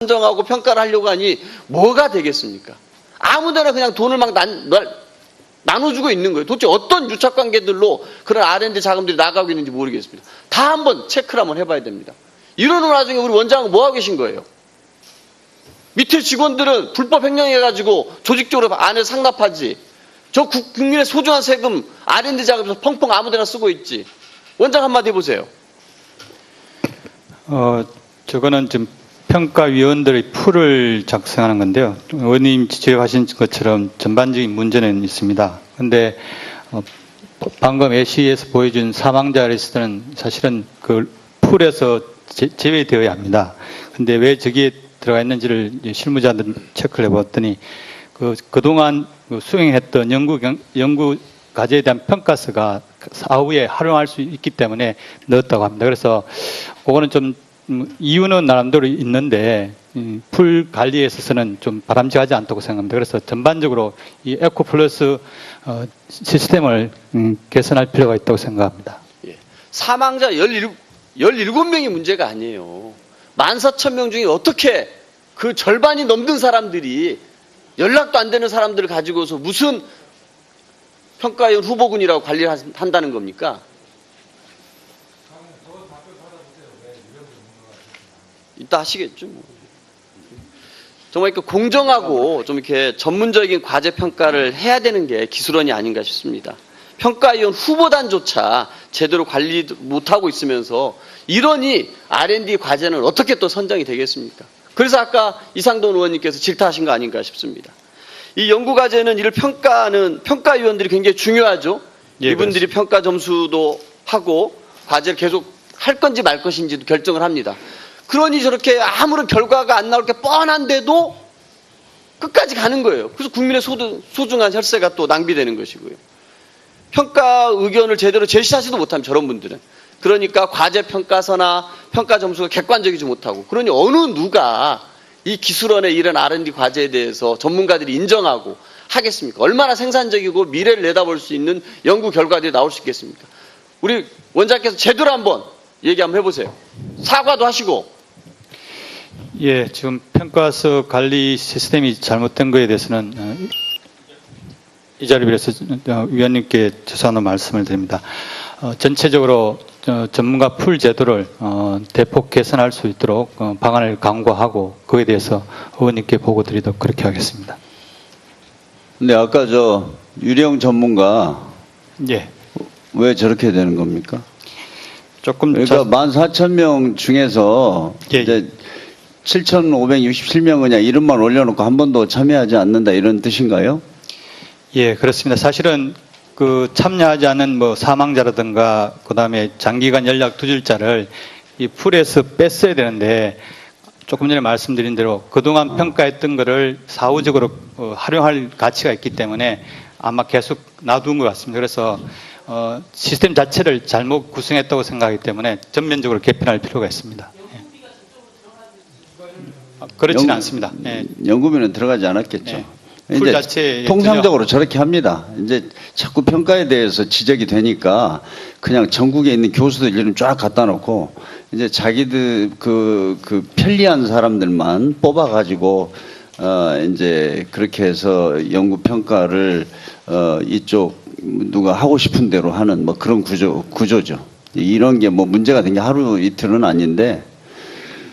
선정하고 평가를 하려고 하니 뭐가 되겠습니까? 아무데나 그냥 돈을 막 나눠주고 있는 거예요. 도대체 어떤 유착관계들로 그런 R&D 자금들이 나가고 있는지 모르겠습니다. 다 한번 체크를 한번 해봐야 됩니다. 이러는 와중에 우리 원장은 뭐 하고 계신 거예요? 밑에 직원들은 불법 횡령해가지고 조직적으로 안에 상납하지. 저 국민의 소중한 세금 R&D 자금에서 펑펑 아무데나 쓰고 있지. 원장 한마디 해보세요. 저거는 지금 평가위원들의 풀을 작성하는 건데요. 의원님 지적하신 것처럼 전반적인 문제는 있습니다. 그런데 방금 예시에서 보여준 사망자 리스트는 사실은 그 풀에서 제외되어야 합니다. 그런데 왜 저기에 들어가 있는지를 실무자들 체크를 해봤더니 그동안 수행했던 연구 과제에 대한 평가서가 사후에 활용할 수 있기 때문에 넣었다고 합니다. 그래서 그거는 좀 이유는 나름대로 있는데 풀 관리에 있어서는 좀 바람직하지 않다고 생각합니다. 그래서 전반적으로 이 에코플러스 시스템을 개선할 필요가 있다고 생각합니다. 예. 사망자 17명이 문제가 아니에요. 14,000명 중에 어떻게 그 절반이 넘는 사람들이 연락도 안 되는 사람들을 가지고서 무슨 평가위원 후보군이라고 관리를 한다는 겁니까? 이따 하시겠죠. 뭐. 정말 이렇게 공정하고 좀 이렇게 전문적인 과제 평가를 해야 되는 게 기술원이 아닌가 싶습니다. 평가위원 후보단조차 제대로 관리 못하고 있으면서 이러니 R&D 과제는 어떻게 또 선정이 되겠습니까? 그래서 아까 이상돈 의원님께서 질타하신 거 아닌가 싶습니다. 이 연구과제는 이를 평가하는 평가위원들이 굉장히 중요하죠. 예, 이분들이 그렇습니다. 평가 점수도 하고 과제를 계속 할 건지 말 것인지도 결정을 합니다. 그러니 저렇게 아무런 결과가 안 나올 게 뻔한데도 끝까지 가는 거예요. 그래서 국민의 소중한 혈세가 또 낭비되는 것이고요. 평가 의견을 제대로 제시하지도 못하면 저런 분들은. 그러니까 과제 평가서나 평가 점수가 객관적이지 못하고 그러니 어느 누가 이 기술원의 이런 R&D 과제에 대해서 전문가들이 인정하고 하겠습니까? 얼마나 생산적이고 미래를 내다볼 수 있는 연구 결과들이 나올 수 있겠습니까? 우리 원장께서 제대로 한번 얘기 한번 해보세요. 사과도 하시고. 예, 지금 평가서 관리 시스템이 잘못된 거에 대해서는 이 자리를 빌어서 위원님께 죄송한 말씀을 드립니다. 전체적으로 전문가 풀 제도를 대폭 개선할 수 있도록 방안을 강구하고 그에 대해서 의원님께 보고 드리도록 그렇게 하겠습니다. 근데 아까 저 유령 전문가 예, 왜 저렇게 되는 겁니까? 조금 그러니까 14,000명 중에서 예, 이제 7,567명 그냥 이름만 올려놓고 한 번도 참여하지 않는다 이런 뜻인가요? 예, 그렇습니다. 사실은 그 참여하지 않은 뭐 사망자라든가 그다음에 장기간 연락 두절자를 이 풀에서 뺐어야 되는데 조금 전에 말씀드린 대로 그동안 평가했던 거를 사후적으로 활용할 가치가 있기 때문에 아마 계속 놔둔 것 같습니다. 그래서 시스템 자체를 잘못 구성했다고 생각하기 때문에 전면적으로 개편할 필요가 있습니다. 예. 그렇지는 않습니다. 예. 연구비는 들어가지 않았겠죠. 예. 풀 자체에 통상적으로 저렇게 합니다. 이제 자꾸 평가에 대해서 지적이 되니까 그냥 전국에 있는 교수들 이름 쫙 갖다 놓고 이제 자기들 그 편리한 사람들만 뽑아가지고 이제 그렇게 해서 연구 평가를 이쪽 누가 하고 싶은 대로 하는 뭐 그런 구조죠. 이런 게 뭐 문제가 된 게 하루 이틀은 아닌데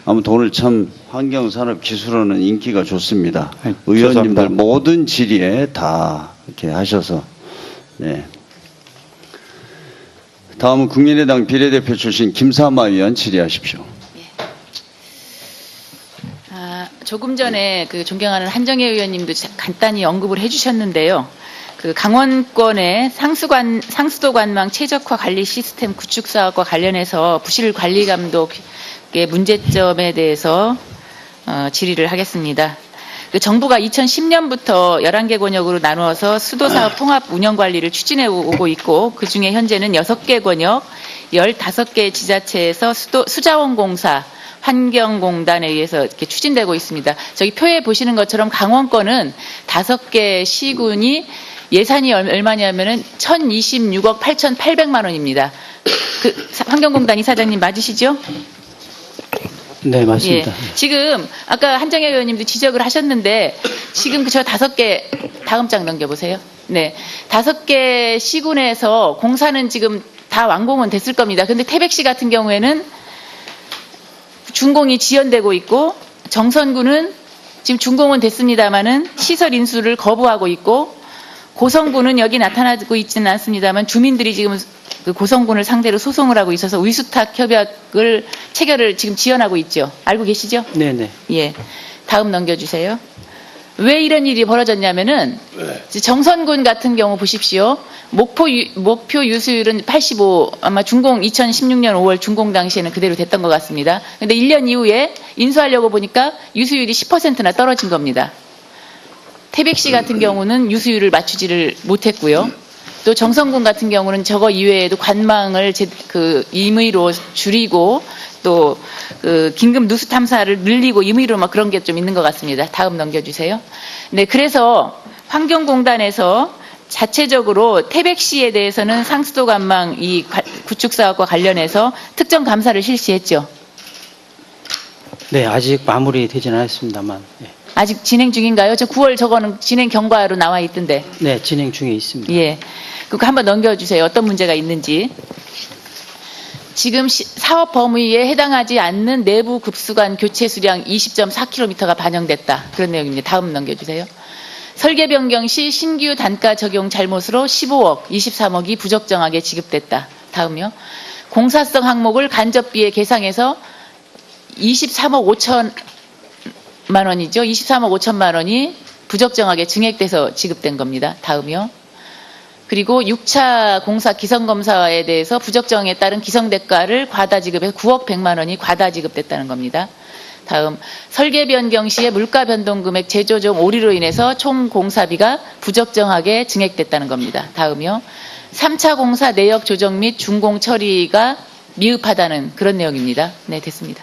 아무튼 오늘 참 환경산업기술원은 인기가 좋습니다. 네, 의원님들 죄송합니다. 모든 질의에 다 이렇게 하셔서. 네. 다음은 국민의당 비례대표 출신 김사마 의원 질의하십시오. 조금 전에 그 존경하는 한정혜 의원님도 간단히 언급을 해주셨는데요. 그 강원권의 상수도 관망 최적화 관리 시스템 구축 사업과 관련해서 부실 관리 감독의 문제점에 대해서 질의를 하겠습니다. 그 정부가 2010년부터 11개 권역으로 나누어서 수도사업 통합 운영 관리를 추진해 오고 있고 그중에 현재는 6개 권역, 15개 지자체에서 수자원공사, 환경공단에 의해서 이렇게 추진되고 있습니다. 저기 표에 보시는 것처럼 강원권은 5개 시군이 예산이 얼마냐면은 1,026억 8,800만 원입니다. 그 환경공단 이사장님 맞으시죠? 네, 맞습니다. 예. 지금 아까 한정혜 의원님도 지적을 하셨는데 지금 저 5개 다음 장 넘겨보세요. 네, 5개 시군에서 공사는 지금 다 완공은 됐을 겁니다. 근데 태백시 같은 경우에는 준공이 지연되고 있고 정선구는 지금 준공은 됐습니다만은 시설 인수를 거부하고 있고 고성군은 여기 나타나고 있지는 않습니다만 주민들이 지금 그 고성군을 상대로 소송을 하고 있어서 위수탁 협약을 체결을 지금 지연하고 있죠. 알고 계시죠? 네네. 예. 다음 넘겨주세요. 왜 이런 일이 벌어졌냐면은 정선군 같은 경우 보십시오. 목표 유수율은 85, 아마 준공 2016년 5월 준공 당시에는 그대로 됐던 것 같습니다. 근데 1년 이후에 인수하려고 보니까 유수율이 10%나 떨어진 겁니다. 태백시 같은 경우는 유수율을 맞추지를 못했고요. 또 정선군 같은 경우는 저거 이외에도 관망을 임의로 줄이고 또 긴급 누수 탐사를 늘리고 임의로 막 그런 게 좀 있는 것 같습니다. 다음 넘겨주세요. 네, 그래서 환경공단에서 자체적으로 태백시에 대해서는 상수도 관망 이 구축 사업과 관련해서 특정 감사를 실시했죠. 네, 아직 마무리되지는 않았습니다만. 네. 아직 진행 중인가요? 저 9월 저거는 진행 경과로 나와 있던데. 네, 진행 중에 있습니다. 예. 그거 한번 넘겨주세요. 어떤 문제가 있는지. 지금 사업 범위에 해당하지 않는 내부 급수관 교체 수량 20.4km가 반영됐다. 그런 내용입니다. 다음 넘겨주세요. 설계 변경 시 신규 단가 적용 잘못으로 15억, 23억이 부적정하게 지급됐다. 다음요. 공사성 항목을 간접비에 계상해서 23억 5천만 원이죠. 23억 5천만 원이 부적정하게 증액돼서 지급된 겁니다. 다음요. 그리고 6차 공사 기성검사에 대해서 부적정에 따른 기성대가를 과다 지급해서 9억 100만 원이 과다 지급됐다는 겁니다. 다음, 설계 변경 시에 물가 변동 금액 재조정 오류로 인해서 총 공사비가 부적정하게 증액됐다는 겁니다. 다음이요. 3차 공사 내역 조정 및 준공 처리가 미흡하다는 그런 내용입니다. 네, 됐습니다.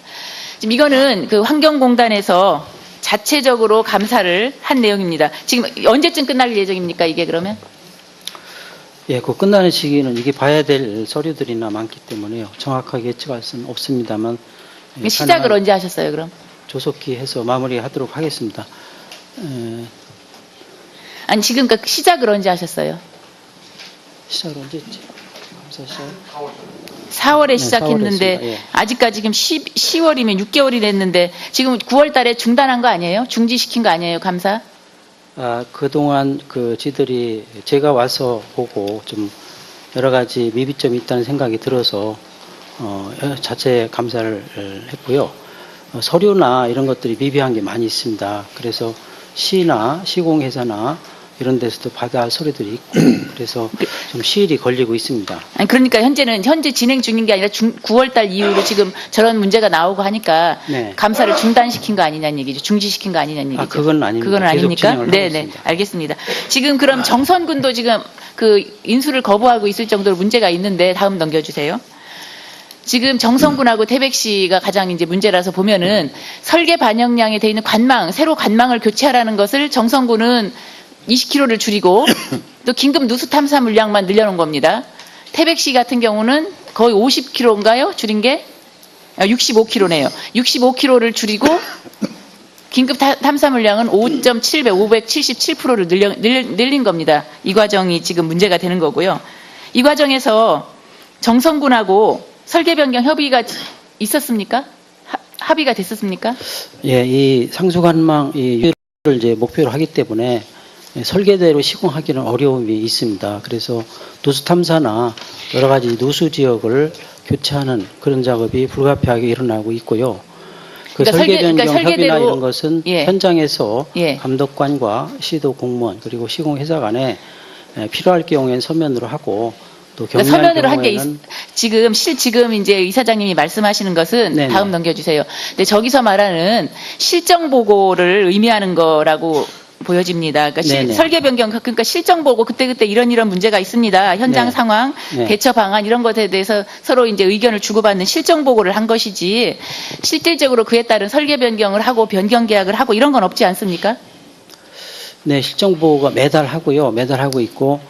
지금 이거는 그 환경공단에서 자체적으로 감사를 한 내용입니다. 지금 언제쯤 끝날 예정입니까, 이게 그러면? 예, 그 끝나는 시기는 이게 봐야 될 서류들이나 많기 때문에요. 정확하게 예측할 수는 없습니다만. 예, 시작을 언제 하셨어요, 그럼? 조속히 해서 마무리하도록 하겠습니다. 아니, 지금 그 시작을 언제 하셨어요? 시작을 언제 했지? 감사 시작? 4월에 네, 시작했는데 4월에 했습니다. 예. 아직까지 지금 10월이면 6개월이 됐는데 지금 9월 달에 중단한 거 아니에요? 중지시킨 거 아니에요, 감사? 그동안 지들이 제가 와서 보고 좀 여러 가지 미비점이 있다는 생각이 들어서 자체 감사를 했고요. 서류나 이런 것들이 미비한 게 많이 있습니다. 그래서 시나 시공회사나 이런 데서도 받아야 할 서류들이 있고 그래서 좀 시일이 걸리고 있습니다. 아니, 그러니까 현재 진행 중인 게 아니라 9월 달 이후로 지금 저런 문제가 나오고 하니까 네. 감사를 중단시킨 거 아니냐는 얘기죠. 중지시킨 거 아니냐는 얘기죠. 그건 아닙니다. 그건 계속 아닙니까? 진행을 하고 네, 있습니다. 알겠습니다. 지금 그럼 정선군도 지금 그 인수를 거부하고 있을 정도로 문제가 있는데 다음 넘겨주세요. 지금 정선군하고 태백시가 가장 이제 문제라서 보면은 설계 반영량에 돼 있는 새로 관망을 교체하라는 것을 정선군은 20km를 줄이고 또 긴급 누수 탐사 물량만 늘려놓은 겁니다. 태백시 같은 경우는 거의 50km인가요? 줄인 게? 65km네요. 65km를 줄이고 긴급 탐사 물량은 577%를 늘린 겁니다. 이 과정이 지금 문제가 되는 거고요. 이 과정에서 정선군하고 설계 변경 협의가 있었습니까? 합의가 됐었습니까? 예, 이 상수관망 를 이제 목표로 하기 때문에 설계대로 시공하기는 어려움이 있습니다. 그래서 누수 탐사나 여러 가지 누수 지역을 교체하는 그런 작업이 불가피하게 일어나고 있고요. 그러니까 설계 변경 협의나 설계대로, 이런 것은 예. 현장에서 예. 감독관과 시도 공무원 그리고 시공회사 간에 필요할 경우에는 서면으로 하고 또 그러니까 경미한 서면으로 한 게 경우에는 지금 이제 이사장님이 말씀하시는 것은 네네. 다음 넘겨주세요. 근데 저기서 말하는 실정 보고를 의미하는 거라고 보여집니다. 그러니까 네네. 설계 변경 그러니까 실정 보고 그때 이런 문제가 있습니다. 현장 네. 상황, 네. 대처 방안 이런 것에 대해서 서로 이제 의견을 주고받는 실정 보고를 한 것이지 실질적으로 그에 따른 설계 변경을 하고 변경 계약을 하고 이런 건 없지 않습니까? 네, 실정 보고가 매달 하고 있고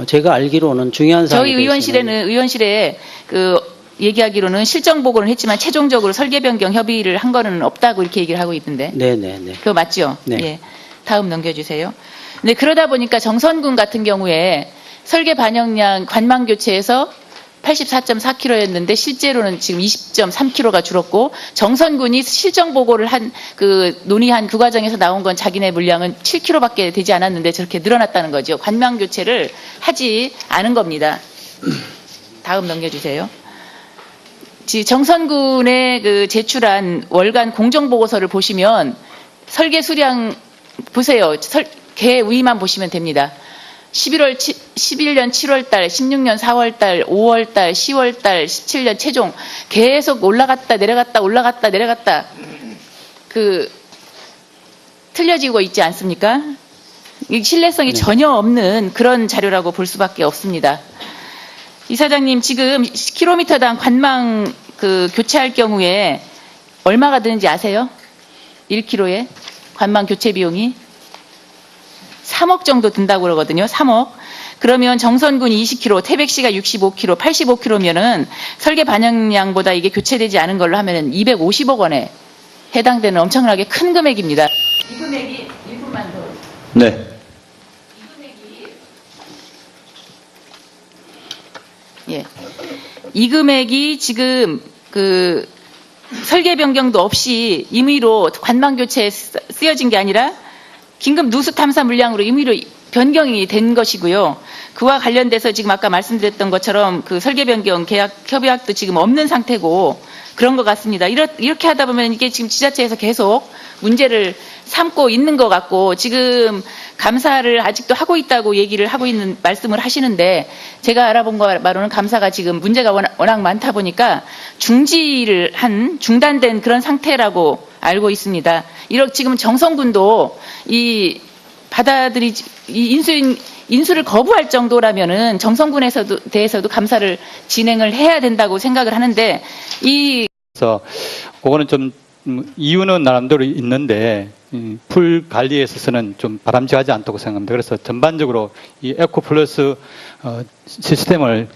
제가 알기로는 중요한 사항에 저희 대해서는 의원실에 그 얘기하기로는 실정 보고는 했지만 최종적으로 설계 변경 협의를 한 거는 없다고 이렇게 얘기를 하고 있던데. 네네네. 그거 맞죠? 네. 예. 다음 넘겨주세요. 네, 그러다 보니까 정선군 같은 경우에 설계 반영량 관망 교체에서 84.4km였는데 실제로는 지금 20.3km가 줄었고, 정선군이 실정 보고를 논의한 그 과정에서 나온 건 자기네 물량은 7km밖에 되지 않았는데 저렇게 늘어났다는 거죠. 관망 교체를 하지 않은 겁니다. 다음 넘겨주세요. 정선군의 제출한 월간 공정 보고서를 보시면 설계 수량 보세요. 개 위만 보시면 됩니다. 11년 7월달, 16년 4월달, 5월달, 10월달, 17년 최종 계속 올라갔다 내려갔다 올라갔다 내려갔다 틀려지고 있지 않습니까? 신뢰성이 전혀 없는 그런 자료라고 볼 수밖에 없습니다. 이사장님, 지금 킬로미터당 관망 교체할 경우에 얼마가 드는지 아세요? 1km에 관망 교체 비용이 3억 정도 든다고 그러거든요. 3억. 그러면 정선군이 20km, 태백시가 65km, 85km면은 설계 반영량보다 이게 교체되지 않은 걸로 하면은 250억 원에 해당되는 엄청나게 큰 금액입니다. 이 금액이 1분만 더. 네. 예. 이 금액이 지금 설계 변경도 없이 임의로 관망 교체에 쓰여진 게 아니라 긴급 누수 탐사 물량으로 임의로 변경이 된 것이고요. 그와 관련돼서 지금 아까 말씀드렸던 것처럼 설계 변경 계약 협약도 지금 없는 상태고 그런 것 같습니다. 이렇게 하다 보면 이게 지금 지자체에서 계속 문제를 삼고 있는 것 같고, 지금 감사를 아직도 하고 있다고 말씀을 하시는데, 제가 알아본 바로는 감사가 지금 문제가 워낙 많다 보니까 중단된 그런 상태라고 알고 있습니다. 지금 정선군도 인수를 거부할 정도라면은 정선군에 대해서도 감사를 진행을 해야 된다고 생각을 하는데, 그래서 그거는 좀 이유는 나름대로 있는데 풀 관리에 있어서는 좀 바람직하지 않다고 생각합니다. 그래서 전반적으로 이 에코플러스 시스템을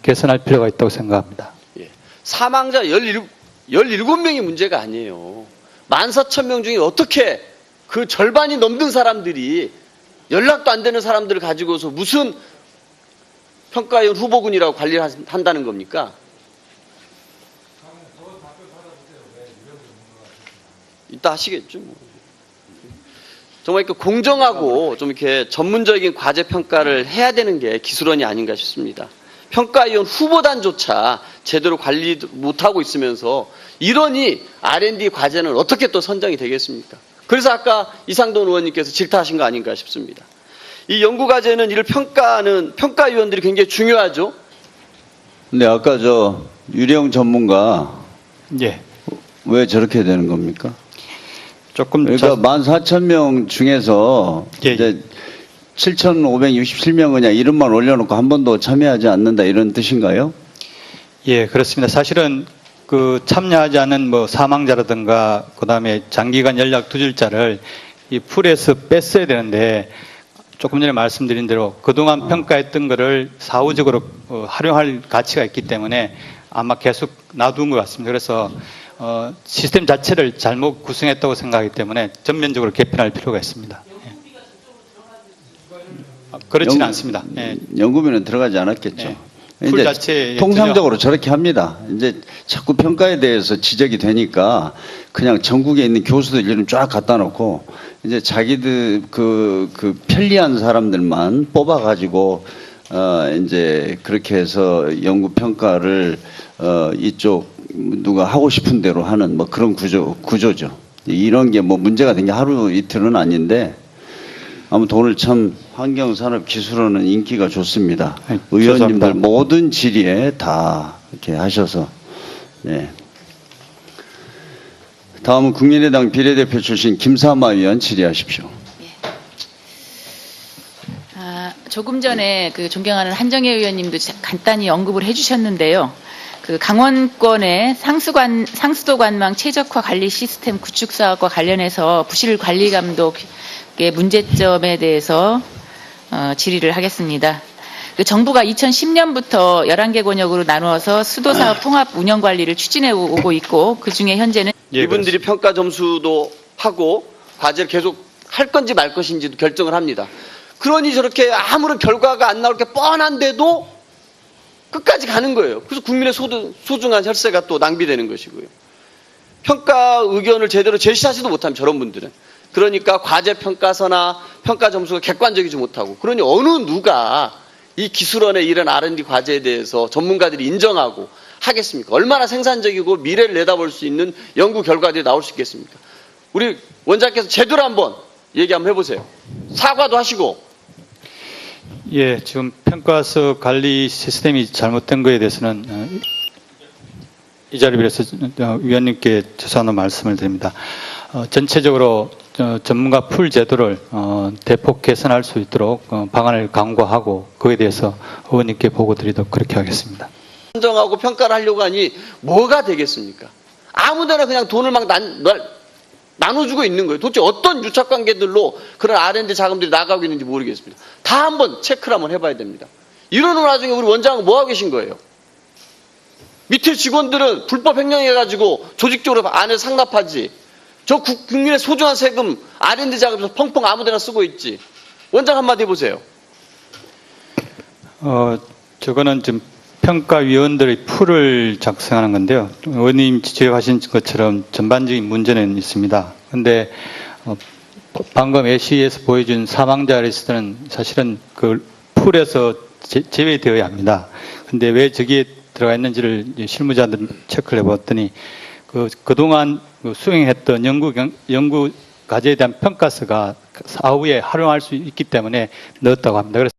개선할 필요가 있다고 생각합니다. 예. 사망자 17명이 문제가 아니에요. 14,000명 중에 어떻게 그 절반이 넘는 사람들이 연락도 안 되는 사람들을 가지고서 무슨 평가위원 후보군이라고 관리를 한다는 겁니까? 이따 하시겠죠. 뭐. 정말 이렇게 공정하고 좀 이렇게 전문적인 과제 평가를 해야 되는 게 기술원이 아닌가 싶습니다. 평가위원 후보단조차 제대로 관리 못하고 있으면서 이러니 R&D 과제는 어떻게 또 선정이 되겠습니까? 그래서 아까 이상돈 의원님께서 질타하신 거 아닌가 싶습니다. 이 연구과제는 이를 평가하는 평가위원들이 굉장히 중요하죠. 근데 아까 유령 전문가 예. 왜 저렇게 되는 겁니까? 조금 그러니까 14,000명 중에서 예, 이제 7,567명 그냥 이름만 올려놓고 한 번도 참여하지 않는다 이런 뜻인가요? 예, 그렇습니다. 사실은 참여하지 않은 사망자라든가 그다음에 장기간 연락 두절자를 이 풀에서 뺐어야 되는데, 조금 전에 말씀드린 대로 그동안 평가했던 거를 사후적으로 활용할 가치가 있기 때문에 아마 계속 놔둔 것 같습니다. 그래서 시스템 자체를 잘못 구성했다고 생각하기 때문에 전면적으로 개편할 필요가 있습니다. 예. 그렇지는 않습니다. 예. 연구비는 들어가지 않았겠죠. 예. 풀 자체에 통상적으로 저렇게 합니다. 이제 자꾸 평가에 대해서 지적이 되니까 그냥 전국에 있는 교수들 이름 쫙 갖다 놓고 이제 자기들 편리한 사람들만 뽑아가지고 이제 그렇게 해서 연구 평가를 이쪽 누가 하고 싶은 대로 하는 그런 구조죠. 이런 게 문제가 된 게 하루 이틀은 아닌데, 아무튼 오늘 참 환경산업기술원은 인기가 좋습니다. 네, 의원님들 죄송합니다. 모든 질의에 다 이렇게 하셔서. 네. 다음은 국민의당 비례대표 출신 김사마 의원 질의하십시오. 조금 전에 존경하는 한정혜 의원님도 간단히 언급을 해주셨는데요. 강원권의 상수도 관망 최적화 관리 시스템 구축 사업과 관련해서 부실 관리 감독의 문제점에 대해서 질의를 하겠습니다. 그 정부가 2010년부터 11개 권역으로 나누어서 수도사업 통합 운영 관리를 추진해 오고 있고 그중에 현재는 예, 이분들이 평가 점수도 하고 과제를 계속 할 건지 말 것인지도 결정을 합니다. 그러니 저렇게 아무런 결과가 안 나올 게 뻔한데도 끝까지 가는 거예요. 그래서 국민의 소중한 혈세가 또 낭비되는 것이고요. 평가 의견을 제대로 제시하지도 못하면 저런 분들은. 그러니까 과제 평가서나 평가 점수가 객관적이지 못하고 그러니 어느 누가 이 기술원의 이런 R&D 과제에 대해서 전문가들이 인정하고 하겠습니까? 얼마나 생산적이고 미래를 내다볼 수 있는 연구 결과들이 나올 수 있겠습니까? 우리 원장께서 제대로 한번 얘기 한번 해보세요. 사과도 하시고. 예, 지금 평가서 관리 시스템이 잘못된 거에 대해서는 이 자리를 빌어서 위원님께 죄송한 말씀을 드립니다. 전체적으로 전문가 풀 제도를 대폭 개선할 수 있도록 방안을 강구하고 그에 대해서 의원님께 보고 드리도록 그렇게 하겠습니다. 선정하고 평가를 하려고 하니 뭐가 되겠습니까? 아무데나 그냥 돈을 막 나눠주고 있는 거예요. 도대체 어떤 유착관계들로 그런 R&D 자금들이 나가고 있는지 모르겠습니다. 다 한번 체크를 한번 해봐야 됩니다. 이러는 와중에 우리 원장은 뭐 하고 계신 거예요? 밑에 직원들은 불법 횡령해가지고 조직적으로 안에 상납하지. 저 국민의 소중한 세금 R&D 자금에서 펑펑 아무데나 쓰고 있지. 원장 한마디 해보세요. 저거는 지금 평가위원들의 풀을 작성하는 건데요. 의원님 지적하신 것처럼 전반적인 문제는 있습니다. 그런데 방금 AC에서 보여준 사망자 리스트는 사실은 그 풀에서 제외되어야 합니다. 그런데 왜 저기에 들어가 있는지를 실무자들 체크를 해봤더니 그동안 수행했던 연구 과제에 대한 평가서가 사후에 활용할 수 있기 때문에 넣었다고 합니다. 그래서